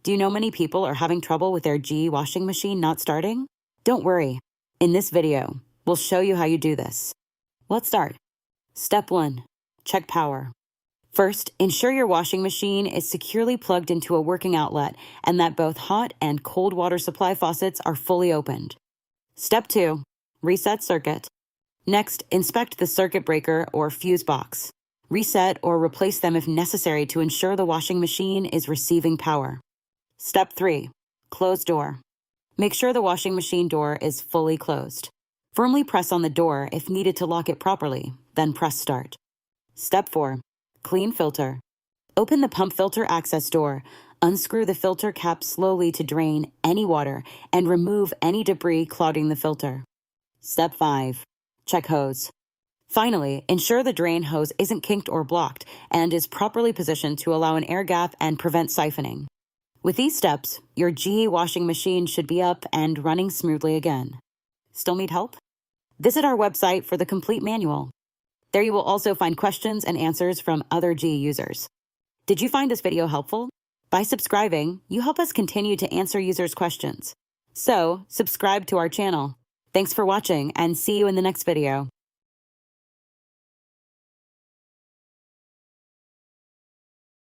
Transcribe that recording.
Do you know many people are having trouble with their GE washing machine not starting? Don't worry. In this video, we'll show you how you do this. Let's start. Step 1. Check power. First, ensure your washing machine is securely plugged into a working outlet and that both hot and cold water supply faucets are fully opened. Step 2. Reset circuit. Next, inspect the circuit breaker or fuse box. Reset or replace them if necessary to ensure the washing machine is receiving power. Step 3. Close door. Make sure the washing machine door is fully closed. Firmly press on the door if needed to lock it properly, then press start. Step 4. Clean filter. Open the pump filter access door, unscrew the filter cap slowly to drain any water, and remove any debris clogging the filter. Step 5. Check hose. Finally, ensure the drain hose isn't kinked or blocked and is properly positioned to allow an air gap and prevent siphoning. With these steps, your GE washing machine should be up and running smoothly again. Still need help? Visit our website for the complete manual. There you will also find questions and answers from other GE users. Did you find this video helpful? By subscribing, you help us continue to answer users' questions. So, subscribe to our channel. Thanks for watching and see you in the next video.